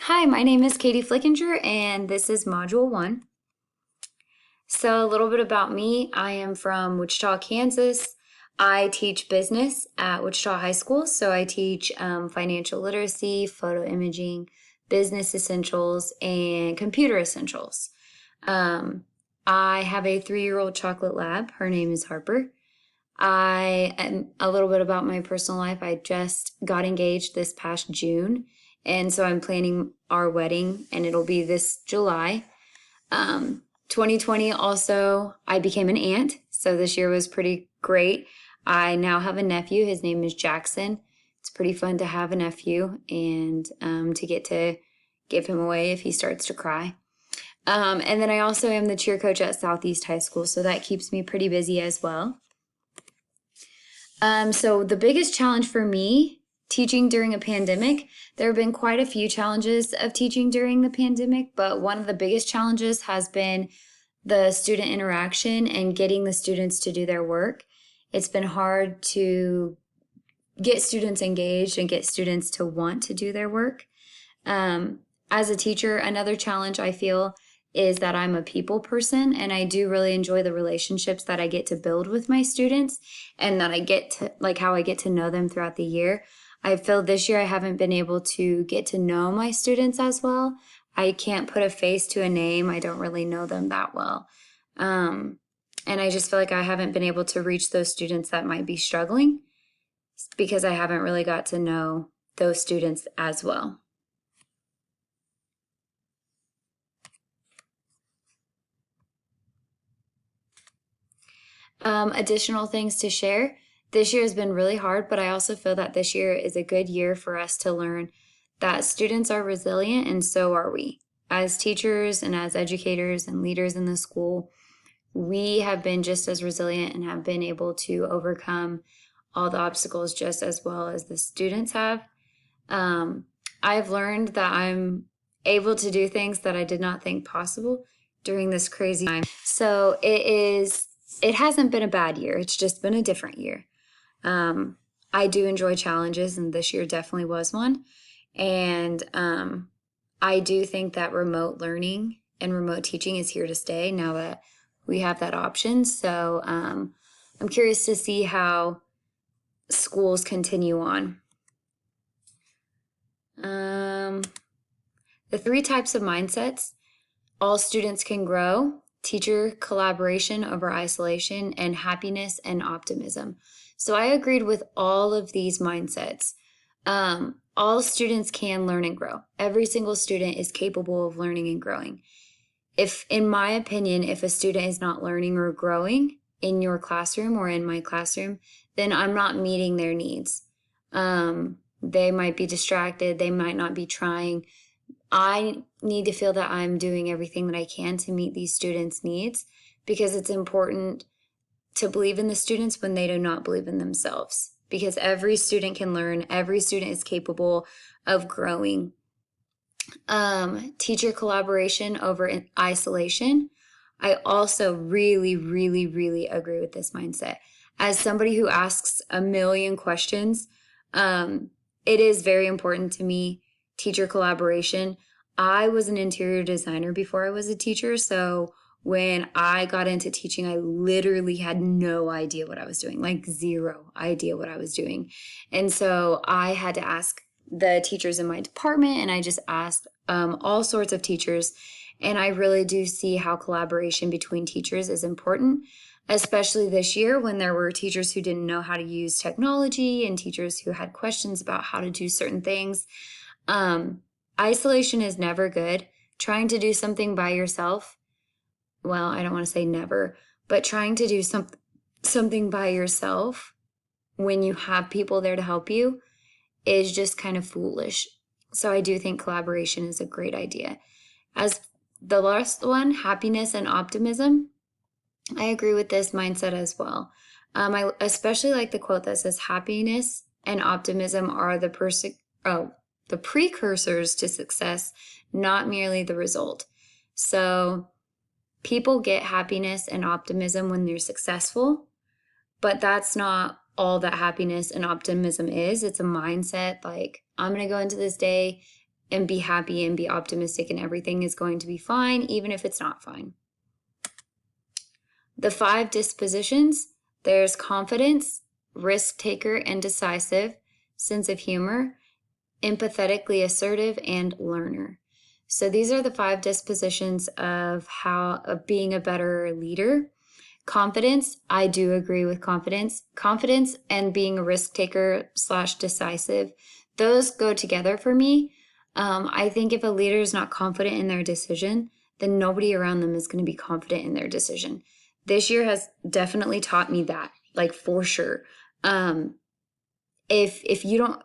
Hi, my name is Katie Flickinger, and this is Module 1. So, a little bit about me. I am from Wichita, Kansas. I teach business at Wichita High School, so I teach financial literacy, photo imaging, business essentials, and computer essentials. Um, I have a 3-year-old chocolate lab. Her name is Harper. I am a little bit about my personal life. I just got engaged this past June, and so I'm planning our wedding, and it'll be this July. 2020 also, I became an aunt, so this year was pretty great. I now have a nephew. His name is Jackson. It's pretty fun to have a nephew and to get to give him away if he starts to cry. And then I also am the cheer coach at Southeast High School, so that keeps me pretty busy as well. So the biggest challenge for me teaching during a pandemic, there have been quite a few challenges of teaching during the pandemic, but one of the biggest challenges has been the student interaction and getting the students to do their work. It's been hard to get students engaged and get students to want to do their work. As a teacher, another challenge I feel is that I'm a people person, and I do really enjoy the relationships that I get to build with my students and that I get to, like, how I get to know them throughout the year. I feel this year I haven't been able to get to know my students as well. I can't put a face to a name. I don't really know them that well. And I just feel like I haven't been able to reach those students that might be struggling because I haven't really got to know those students as well. Additional things to share. This year has been really hard, but I also feel that this year is a good year for us to learn that students are resilient, and so are we. As teachers and as educators and leaders in the school, we have been just as resilient and have been able to overcome all the obstacles just as well as the students have. I've learned that I'm able to do things that I did not think possible during this crazy time. So it hasn't been a bad year. It's just been a different year. I do enjoy challenges, and this year definitely was one. And I do think that remote learning and remote teaching is here to stay now that we have that option. So I'm curious to see how schools continue on. The 3 types of mindsets: all students can grow, teacher collaboration over isolation, and happiness and optimism. So I agreed with all of these mindsets. All students can learn and grow. Every single student is capable of learning and growing. In my opinion, if a student is not learning or growing in your classroom or in my classroom, then I'm not meeting their needs. They might be distracted. They might not be trying. I need to feel that I'm doing everything that I can to meet these students' needs, because it's important to believe in the students when they do not believe in themselves, because every student can learn. Every student is capable of growing. Teacher collaboration over isolation. I also really, really, really agree with this mindset. As somebody who asks a million questions, it is very important to me, teacher collaboration. I was an interior designer before I was a teacher, so when I got into teaching, I literally had no idea what I was doing, like 0 idea what I was doing. And so I had to ask the teachers in my department, and I just asked all sorts of teachers. And I really do see how collaboration between teachers is important, especially this year when there were teachers who didn't know how to use technology and teachers who had questions about how to do certain things. Isolation is never good. Trying to do something by yourself, well, I don't want to say never, but trying to do something by yourself when you have people there to help you is just kind of foolish. So I do think collaboration is a great idea. As the last one, happiness and optimism, I agree with this mindset as well. I especially like the quote that says happiness and optimism are the precursors to success, not merely the result. So people get happiness and optimism when they're successful, but that's not all that happiness and optimism is. It's a mindset, like, I'm going to go into this day and be happy and be optimistic, and everything is going to be fine, even if it's not fine. The 5 dispositions, there's confidence, risk taker and decisive, sense of humor, empathetically assertive, and learner. So these are the 5 dispositions of being a better leader. Confidence, I do agree with confidence. Confidence and being a risk taker / decisive, those go together for me. I think if a leader is not confident in their decision, then nobody around them is going to be confident in their decision. This year has definitely taught me that, like, for sure. If you don't,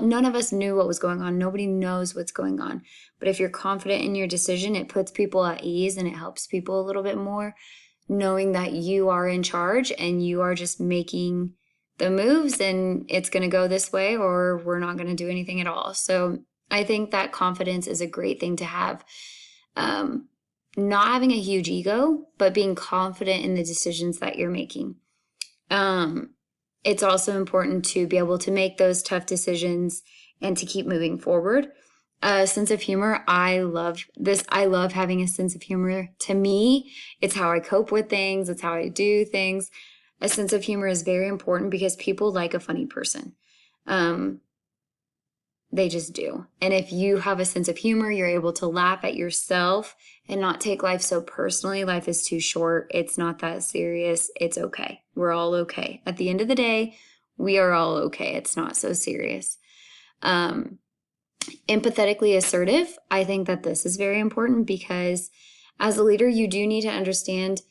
none of us knew what was going on. Nobody knows what's going on. But if you're confident in your decision, it puts people at ease and it helps people a little bit more, knowing that you are in charge and you are just making the moves and it's going to go this way or we're not going to do anything at all. So I think that confidence is a great thing to have. Not having a huge ego, but being confident in the decisions that you're making. It's also important to be able to make those tough decisions and to keep moving forward. A sense of humor, I love this. I love having a sense of humor. To me, it's how I cope with things. It's how I do things. A sense of humor is very important because people like a funny person. They just do. And if you have a sense of humor, you're able to laugh at yourself and not take life so personally. Life is too short. It's not that serious. It's okay. We're all okay. At the end of the day, we are all okay. It's not so serious. Empathetically assertive. I think that this is very important because as a leader, you do need to understand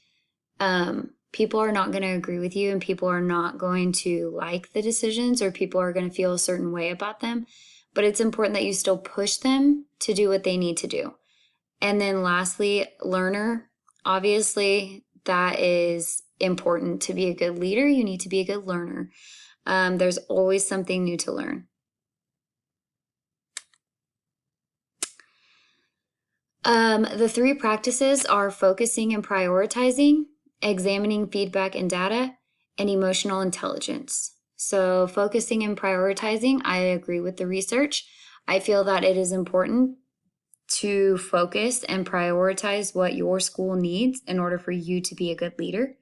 people are not going to agree with you and people are not going to like the decisions or people are going to feel a certain way about them. But it's important that you still push them to do what they need to do. And then lastly, learner. Obviously, that is important to be a good leader. You need to be a good learner. There's always something new to learn. The 3 practices are focusing and prioritizing, examining feedback and data, and emotional intelligence. So focusing and prioritizing, I agree with the research. I feel that it is important to focus and prioritize what your school needs in order for you to be a good leader.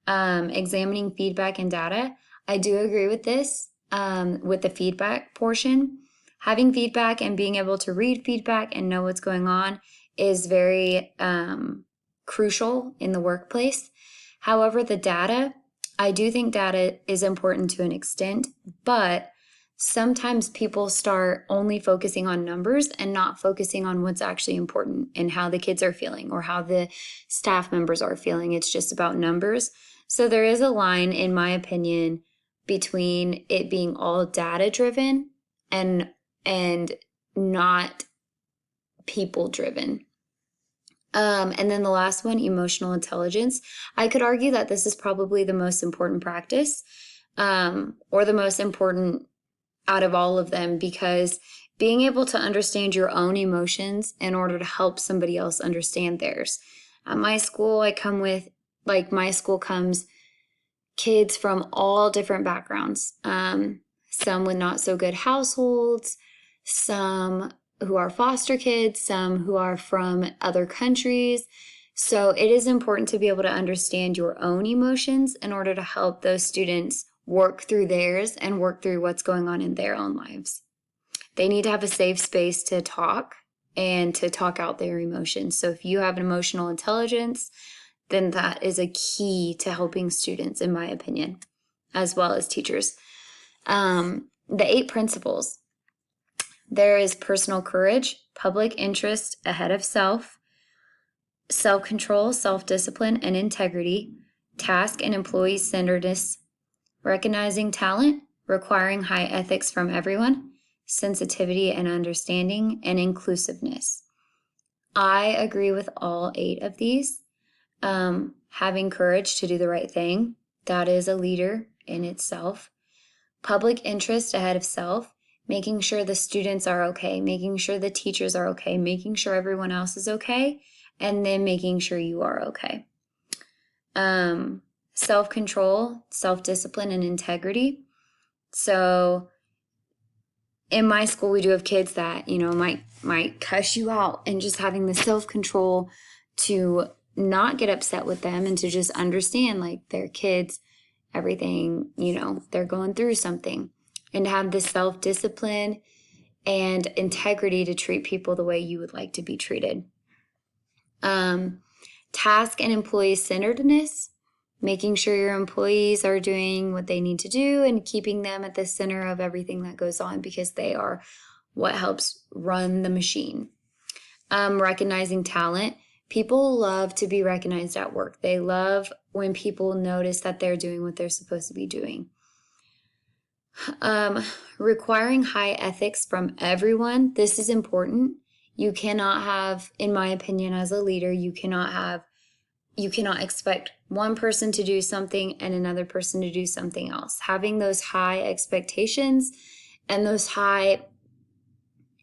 Examining feedback and data, I do agree with this, with the feedback portion. Having feedback and being able to read feedback and know what's going on is very crucial in the workplace. However, the data, I do think data is important to an extent, but sometimes people start only focusing on numbers and not focusing on what's actually important and how the kids are feeling or how the staff members are feeling. It's just about numbers. So there is a line, in my opinion, between it being all data driven and not people driven. And then the last one, emotional intelligence. I could argue that this is probably the most important practice, or the most important out of all of them, because being able to understand your own emotions in order to help somebody else understand theirs. At my school, my school comes kids from all different backgrounds, some with not so good households, some who are foster kids, some who are from other countries. So it is important to be able to understand your own emotions in order to help those students work through theirs and work through what's going on in their own lives. They need to have a safe space to talk and to talk out their emotions. So if you have an emotional intelligence, then that is a key to helping students, in my opinion, as well as teachers. The 8 principles. There is personal courage, public interest ahead of self, self-control, self-discipline, and integrity, task and employee centeredness, recognizing talent, requiring high ethics from everyone, sensitivity and understanding, and inclusiveness. I agree with all 8 of these. Having courage to do the right thing, that is a leader in itself. Public interest ahead of self, making sure the students are okay, making sure the teachers are okay, making sure everyone else is okay, and then making sure you are okay. Self-control, self-discipline, and integrity. So in my school, we do have kids that, might cuss you out, and just having the self-control to not get upset with them and to just understand, like, they're kids, everything, they're going through something, and have the self-discipline and integrity to treat people the way you would like to be treated. Task and employee centeredness, making sure your employees are doing what they need to do and keeping them at the center of everything that goes on, because they are what helps run the machine. Recognizing talent. People love to be recognized at work. They love when people notice that they're doing what they're supposed to be doing. Requiring high ethics from everyone. This is important. You cannot have, in my opinion, as a leader, you cannot expect one person to do something and another person to do something else. Having those high expectations and those high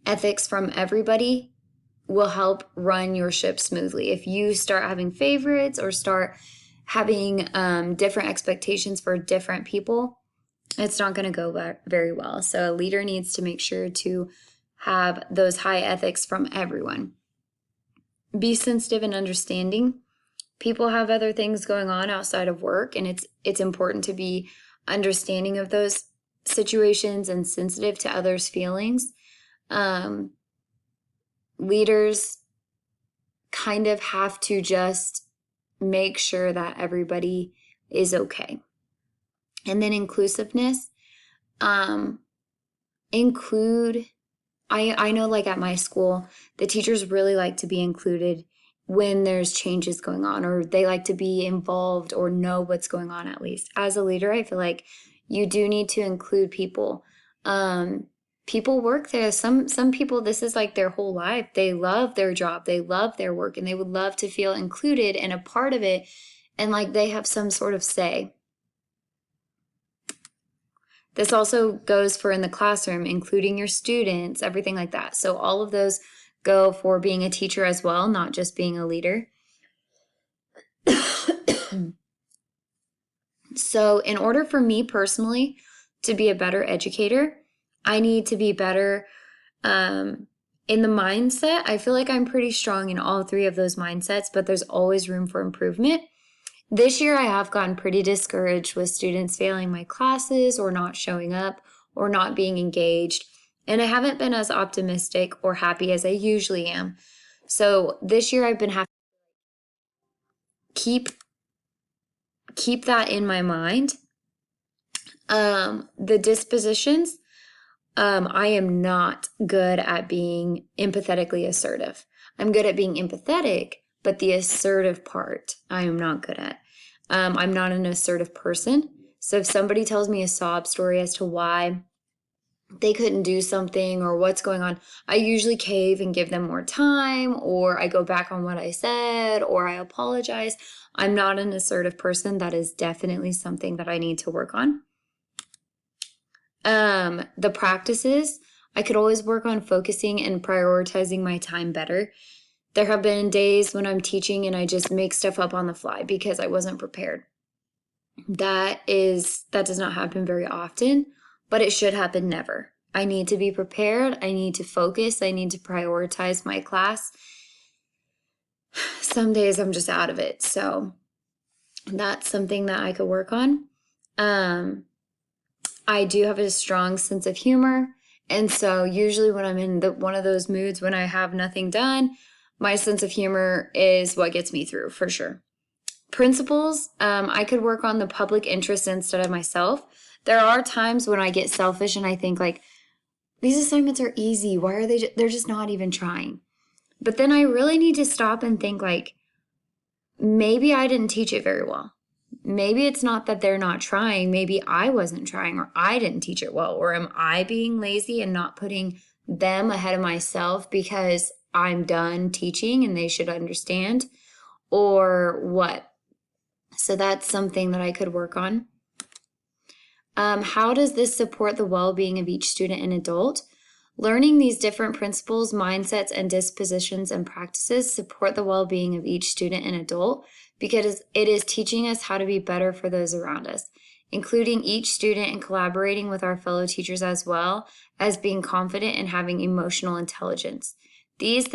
ethics from everybody will help run your ship smoothly. If you start having favorites or start having different expectations for different people, it's not going to go very well. So a leader needs to make sure to have those high ethics from everyone. Be sensitive and understanding. People have other things going on outside of work, and it's important to be understanding of those situations and sensitive to others' feelings. Leaders kind of have to just make sure that everybody is okay. And then inclusiveness. I know, like, at my school, the teachers really like to be included when there's changes going on, or they like to be involved or know what's going on. At least as a leader, I feel like you do need to include people. People work there. Some people, this is like their whole life. They love their job, they love their work, and they would love to feel included and a part of it, and like they have some sort of say. This also goes for in the classroom, including your students, everything like that. So all of those go for being a teacher as well, not just being a leader. So in order for me personally to be a better educator, I need to be better in the mindset. I feel like I'm pretty strong in all three of those mindsets, but there's always room for improvement. This year, I have gotten pretty discouraged with students failing my classes or not showing up or not being engaged. And I haven't been as optimistic or happy as I usually am. So this year, I've been having to keep that in my mind. The dispositions, I am not good at being empathetically assertive. I'm good at being empathetic, but the assertive part, I am not good at. I'm not an assertive person. So if somebody tells me a sob story as to why they couldn't do something or what's going on, I usually cave and give them more time, or I go back on what I said, or I apologize. I'm not an assertive person. That is definitely something that I need to work on. The practices, I could always work on focusing and prioritizing my time better. There have been days when I'm teaching and I just make stuff up on the fly because I wasn't prepared. That does not happen very often, but it should happen never. I need to be prepared. I need to focus. I need to prioritize my class. Some days I'm just out of it. So that's something that I could work on. I do have a strong sense of humor. And so usually when I'm in one of those moods when I have nothing done, my sense of humor is what gets me through, for sure. Principles, I could work on the public interest instead of myself. There are times when I get selfish and I think, like, these assignments are easy. Why are they're just not even trying? But then I really need to stop and think, like, maybe I didn't teach it very well. Maybe it's not that they're not trying. Maybe I wasn't trying, or I didn't teach it well. Or am I being lazy and not putting them ahead of myself because I'm done teaching and they should understand, or what? So that's something that I could work on. How does this support the well-being of each student and adult? Learning these different principles, mindsets, and dispositions and practices support the well-being of each student and adult because it is teaching us how to be better for those around us. including each student and collaborating with our fellow teachers, as well as being confident and having emotional intelligence. These